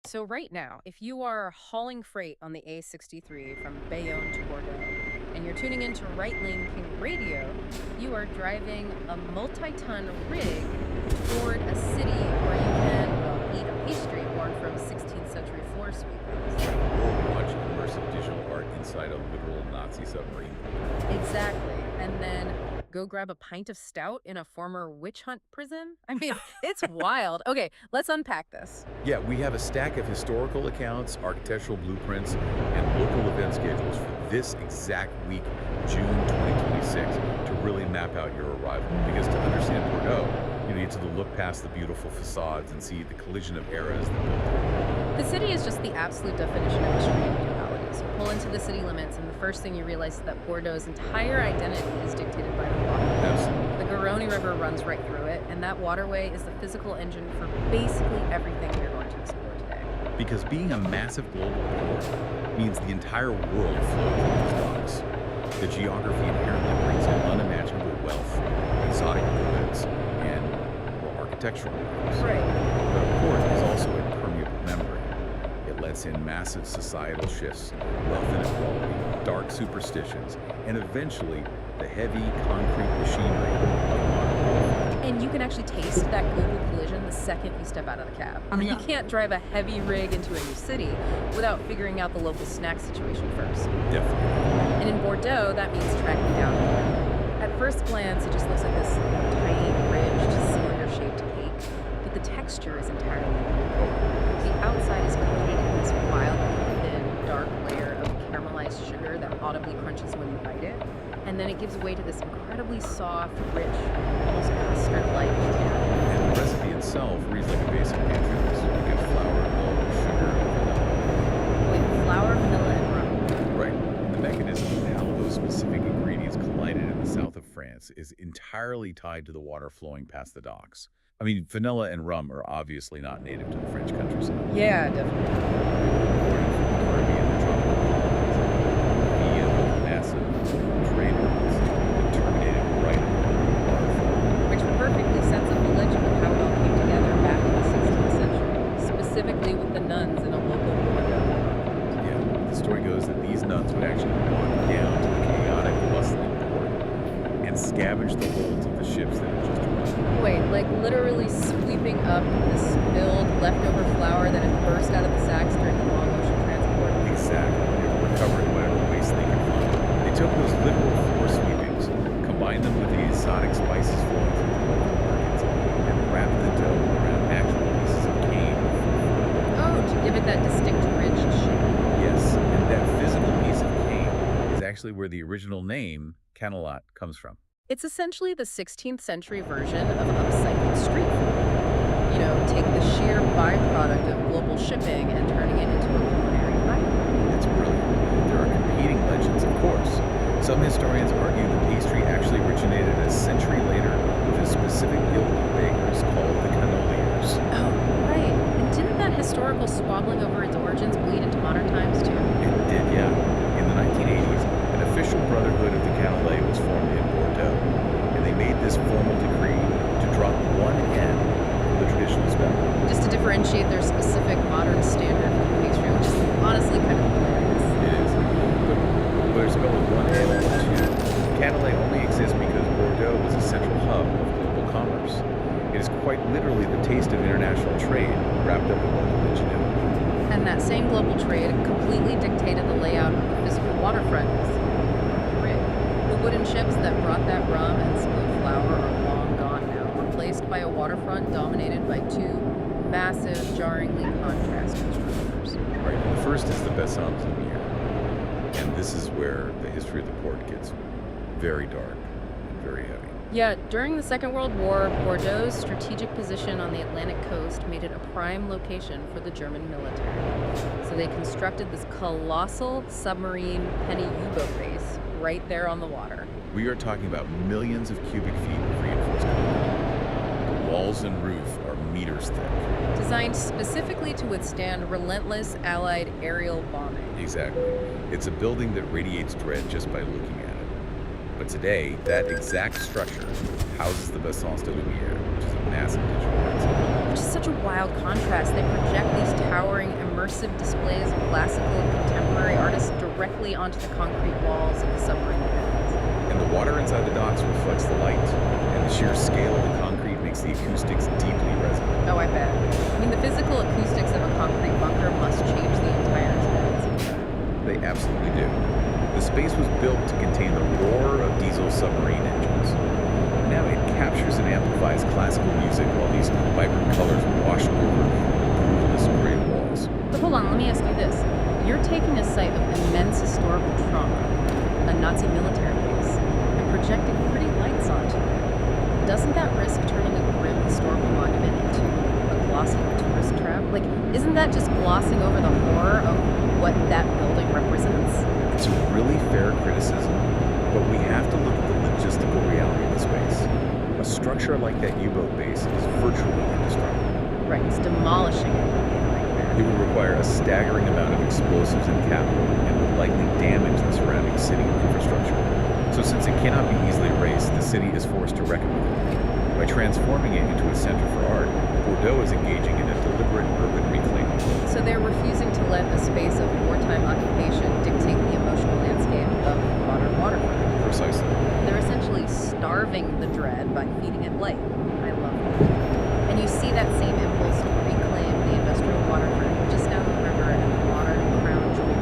So right now, if you are hauling freight on the A63 from Bayonne to Bordeaux, and you're tuning into Right Lane King Radio, you are driving a multi-ton rig toward a city where you can, well, eat a pastry born from 16th century floor sweepings. Or watch immersive digital art inside a literal Nazi submarine. Exactly. And then go grab a pint of stout in a former witch hunt prison? I mean, it's wild. Okay, let's unpack this. Yeah, we have a stack of historical accounts, architectural blueprints, and local event schedules for this exact week, June 2026, to really map out your arrival. Because to understand Bordeaux, you need to look past the beautiful facades and see the collision of eras that built it. The city is just the absolute definition of extreme duality. So pull into the city limits, and the first thing you realize is that Bordeaux's entire identity is dictated by the water. Absolutely. The Garonne River runs right through it, and that waterway is the physical engine for basically everything we're going to explore today. Because being a massive global port means the entire world flows through these docks. The geography inherently brings in unimaginable wealth, exotic goods, and, well, architectural marvels. Right. But a port is also a permeable membrane. It lets in massive societal shifts, wealth inequality, dark superstitions, and eventually the heavy concrete machinery of modern life. And you can actually taste that global collision the second you step out of the cab. I mean, you can't drive a heavy rig into a new city without figuring out the local snack situation first. Definitely. And in Bordeaux, that means tracking down. At first glance, it just looks like this tiny, ridged, cylinder-shaped cake, but the texture is entirely different. The outside is coated in this wildly thin, dark layer of caramelized sugar that audibly crunches when you bite it, and then it gives way to this incredibly soft, rich, almost custard-like texture. And the recipe itself reads like a basic pantry list. You get flour, milk, sugar, and With flour, vanilla, and rum. vanilla. Right. And the mechanism of how those specific ingredients collided in the south of France is entirely tied to the water flowing past the docks. I mean, vanilla and rum are obviously not native to the French countryside. Yeah, definitely. Imported from the Caribbean and tropical colonies via massive trade routes that terminated right at the waterfront. Which perfectly sets up the legend of how it all came together back in the 16th century, specifically with the nuns in a local Bordeaux. Yeah, the story goes that these nuns would actually walk down to the chaotic, bustling port and scavenge the holds of the ships that had just arrived. Wait, like literally sweeping up the spilled leftover flour that had burst out of the sacks during the long ocean transport? Exactly. They were recovering whatever waste they could find. They took those literal floor sweepings, combined them with the exotic spices flowing through the local markets, and wrapped the dough around actual pieces of cane. Oh, to give it that distinct ridged shape. Yes, and that physical piece of cane is actually where the original name, Canelés, comes from. It's essentially the 16th century version of upcycled street food. You know, take the sheer byproduct of global shipping and turning it into a culinary item. It's brilliant. There are competing legends, of course. Some historians argue the pastry actually originated a century later with a specific guild of bakers called the Canelés. Oh, right. And didn't that historical squabbling over its origins bleed into modern times, too? It did, yeah. In the 1980s, an official brotherhood of the Canelés was formed in Bordeaux, and they made this formal decree to drop one N from the traditional spell. Just to differentiate their specific modern standard for the pastry, which is honestly kind of hilarious. It is. But whether spelled with one N or two, Canelés only exists because Bordeaux was a central hub of global commerce. It is quite literally the taste of international trade wrapped up in local ingenuity. And that same global trade completely dictated the layout of the physical waterfront. The wooden ships that brought that rum and spilled flour are long gone now, replaced by a waterfront dominated by two massive, jarringly contrasting structures. Right, and the first is the Bassins Lumiere. And this is where the history of the port gets very dark and very heavy. Yeah, during the Second World War, Bordeaux's strategic position on the Atlantic coast made it a prime location for the German military. So they constructed this colossal submarine penny U-boat base right there on the water. We are talking about millions of cubic feet of reinforced concrete. The walls and roof are meters thick. Designed specifically to withstand relentless Allied aerial bombing. Exactly. It's a building that radiates dread just by looking at it. But today, that exact structure houses the Bassins de Lumière, which is a massive digital art center. which is such a wild contrast. They project these towering, immersive displays of classical and contemporary artists directly onto the concrete walls of the submarine pits. And the water inside the docks reflects the light, and the sheer scale of the concrete makes the acoustics deeply resonant. Oh, I bet. I mean, the physical acoustics of a concrete bunker must change the entire experience. They absolutely do. The space was built to contain the roar of diesel submarine engines. Now it captures and amplifies classical music while these vibrant colors wash over brutalist gray walls. But hold on, let me ask you this. You're taking a site of immense historical trauma, a Nazi military base, and projecting pretty lights onto it. Doesn't that risk turning a grim historical monument into a glossy tourist trap? Like, isn't that just glossing over the horror of what that building represents? It's a really fair criticism, but we have to look at the logistical reality of the space. A structure like that U-boat base is virtually indestructible. Right, it's demolishing it would be a nightmare. It would require a staggering amount of explosives and capital and would likely damage the surrounding city infrastructure. So since it cannot be easily erased, the city is forced to reckon with it. By transforming it into a center for art, Bordeaux is engaging in a deliberate urban reclaiming. So they're refusing to let a space of wartime occupation dictate the emotional landscape of modern waterfront. Precisely. They're essentially starving the dread by feeding it light. I love that. And you see that same impulse to reclaim the industrial waterfront just down the river and the modern crown jewel.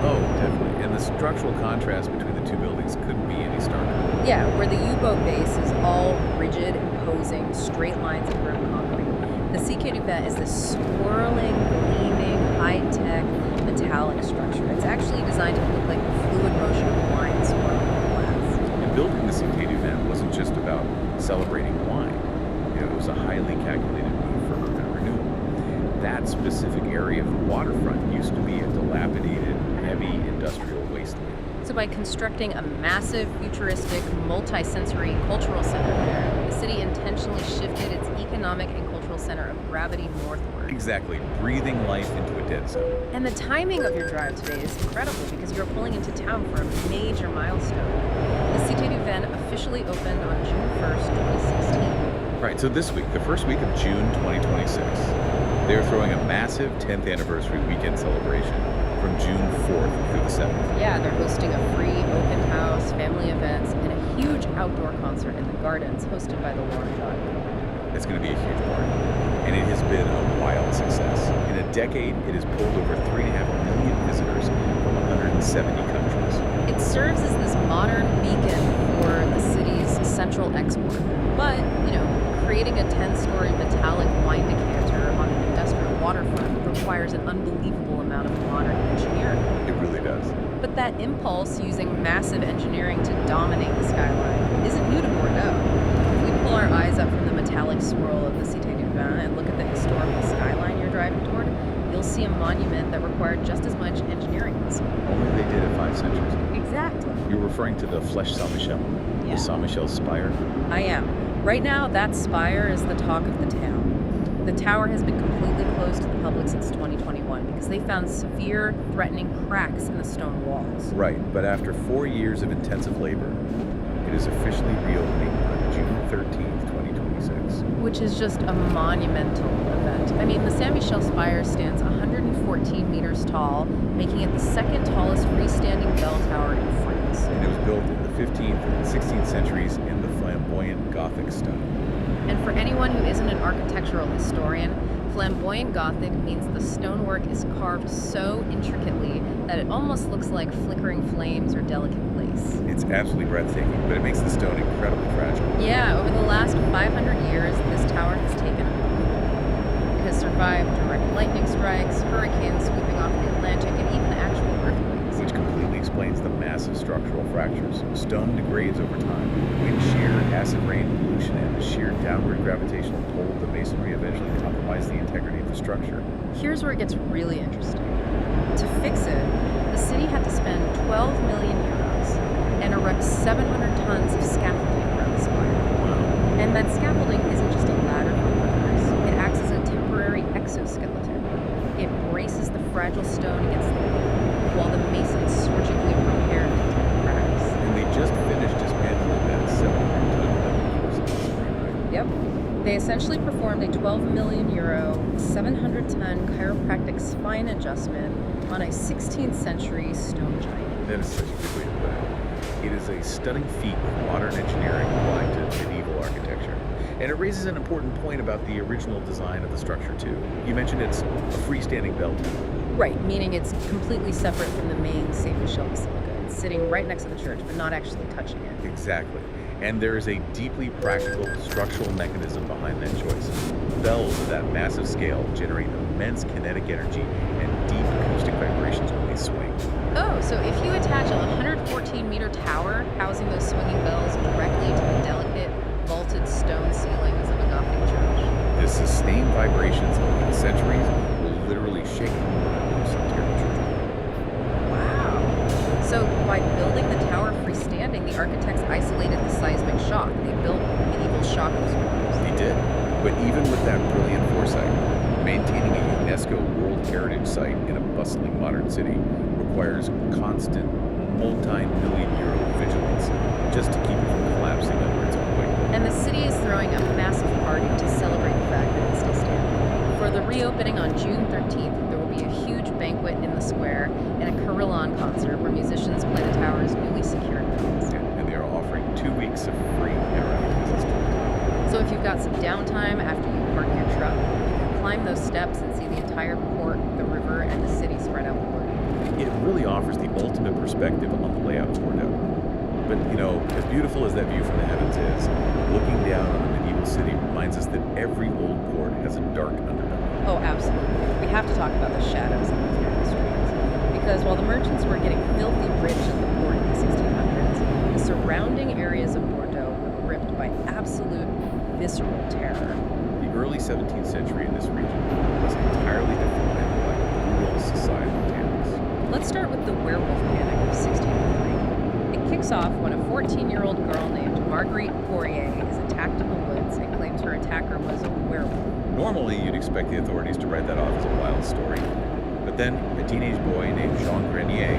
Oh, definitely. And the structural contrast between the two buildings couldn't be any starker. Yeah, where the U-boat base is all rigid, imposing, straight lines of grim concrete. The CK Duvet is this swirling, gleaming, high-tech, metallic structure. It's actually designed to look like the fluid motion of wine swirling in glass. And building the CK Duvet wasn't just about celebrating wine. It was a highly calculated move for urban renewal. That specific area of the waterfront used to be a dilapidated, heavy industrial wasteland. So by constructing a massive, futuristic, multi-sensory cultural center there, the city intentionally shifted its economic and cultural center of gravity northward. Exactly, breathing life into a dead zone. And the timing of your drive today is incredible because you're pulling into town for a major milestone. The Cité du Vin officially opened on June 1st, 2016. Right, so this week, the first week of June 2026, they're throwing a massive 10th anniversary weekend celebration from June 4th through the 7th. Yeah, they're hosting a free open house, family events, and a huge outdoor concert in the gardens hosted by the Warren Dog. It's going to be a huge party, and it has been a wild success. In a decade, it has pulled over 3.5 million visitors from 170 countries. It serves as this modern beacon for the city's central export. But, creating a 10-story metallic wine decanter on an industrial waterfront requires an unbelievable amount of modern engineering. It really does. But that impulse using massive engineering to dominate the skyline isn't new to Bordeaux. If we pull our eyes up from the metallic swirl of the Cité du Vin and look at the historical skyline you're driving toward, you'll see a monument that required just as much engineering this way. Only they did it 5 centuries ago. Exactly. You're referring to the Flèche Saint-Michel, Yeah. the Saint-Michel spire. I am. Right now, that spire is the talk of the town. The tower has been completely closed to the public since 2021 because they found severe, threatening cracks in the stone walls. Right, but after 4 years of intensive labor, it is officially reopening on June 13th, 2026. Which is just a monumental event. I mean, the Saint Michel spire stands 114 meters tall, making it the second tallest freestanding bell tower in France. And it was built in the 15th and 16th centuries in the flamboyant Gothic style. And for anyone who isn't an architectural historian, flamboyant Gothic means the stonework is carved so intricately that it almost looks like flickering flames or delicate lace. It's absolutely breathtaking, but it makes the stone incredibly fragile. Yeah, over the last 500 years, this tower has taken a beating. It has survived direct lightning strikes, hurricanes sweeping off the Atlantic, and even actual earthquakes. Which completely explains the massive structural fractures. Stone degrades over time. Wind shear, acid rain pollution, and the sheer downward gravitational pull of the masonry eventually compromise the integrity of the structure. Here's where it gets really interesting. To fix it, the city had to spend 12 million euros and erect 700 tons of scaffolding around the spire. Wow. And that scaffolding isn't just a ladder for workers. It acts as a temporary exoskeleton. It braces the fragile stone against the wall, while the masons surgically repair the cracks. And they just finished dismantling that 700-ton metal use on the screen, right? Yep. They they essentially performed a 12 million euro, 700-ton chiropractic spine adjustment on a 16th century stone giant. That is such a good way to put it. It is a stunning feat of modern engineering applied to medieval architecture. And it raises an important point about the original design of the structure, too. You mentioned it's a freestanding bell tower. Right, meaning it's completely separate from the main St. Michel Basilica. It's sitting right next to the church, but not actually touching it. Exactly. And there is a deeply practical structural mechanism behind that choice. Bells of that massive scale generate immense kinetic energy and deep acoustic vibrations when they swing. Oh, so if you attach a 114-meter tower housing those swinging bells directly to the delicate, vaulted stone ceilings of a Gothic church. The sustained vibrations over the centuries will literally shake the whole of some church. Wow. So by building the tower freestanding, the architects isolated the seismic shock. They built medieval shock absorbers. They did. But even with that brilliant foresight, maintaining a UNESCO World Heritage Site in a bustling modern city requires constant, multi-million euro vigilance just to keep it from collapsing under its own weight. And the city is throwing a massive party to celebrate the fact that it's still standing. For the reopening on June 13th, there will be a huge banquet in the square and a carillon concert where musicians play the tower's newly secured bells. And they are offering 2 weeks of free interactive access to it. So if you've got some downtime after you park your truck, you can climb those steps and see the entire port, the river, and the city spread outward. It really offers the ultimate perspective on the layout of Bordeaux. But, as beautiful as that view from the heavens is, looking down on the medieval city reminds us that every old port has a dark underbelly. Oh, absolutely. We have to talk about the shadows in those narrow streets. Because while the merchants were getting filthy rich at the port in the 1600s, the surrounding areas of Bordeaux were gripped by absolute visceral terror. The early 17th century in this region was entirely defined by brutal societal tales. Let's start with the werewolf panic of 1603. It kicks off when a 14-year-old girl named Marguerite Poirier is attacked in the woods and claims her attacker was a werewolf. Normally, you'd expect the authorities to write that off as a wild story. But then, a teenage boy named Jean Grenier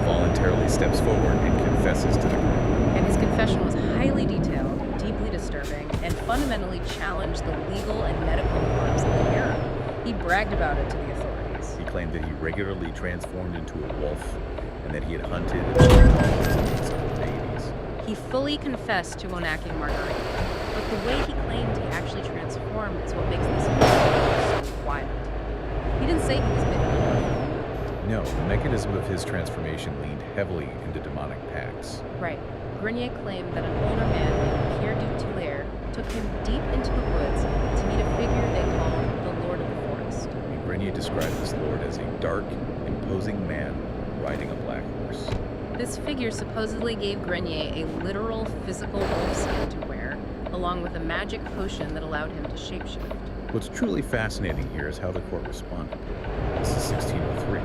voluntarily steps forward and confesses to the crime. And his confession was highly detailed, deeply disturbing, and fundamentally challenged the legal and medical norms of the era. He bragged about it to the authorities. He claimed that he regularly transformed into a wolf and that he had hunted and shot several deities. He fully confessed to unacking Marguerite, but the way he claimed he actually transformed is what makes this story so wild. He didn't say he was bitten. No, the mechanism of his transformation leaned heavily into demonic pacts. Right. Grenier claimed that an older man named Pierre du Tillier took him deep into the woods to meet a figure they called the Lord of the Forest. And Grenier described this lord as a dark, imposing man riding a black horse. This figure supposedly gave Grenier a literal physical wolf skin to wear, along with a magic potion that allowed him to shapeshift. What's truly fascinating here is how the court responded. This is 1603.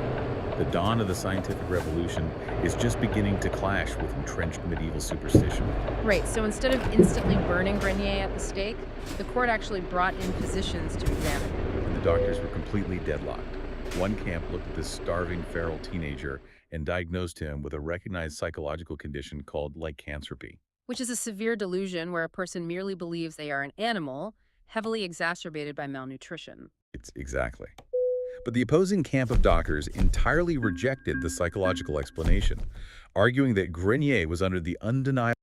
The dawn of the scientific revolution is just beginning to clash with entrenched medieval superstition. Right, so instead of instantly burning Grenier at the stake, the court actually brought in physicians to examine him. And the doctors were completely deadlocked. One camp looked at this starving feral teenager and diagnosed him with a recognized psychological condition called lycanthropy. Which is a severe delusion where a person merely believes they are an animal, heavily exacerbated by malnutrition. It's exactly. But the opposing camp of doctors entirely rejected the psychological explanation, arguing that Grenier was under the undeniable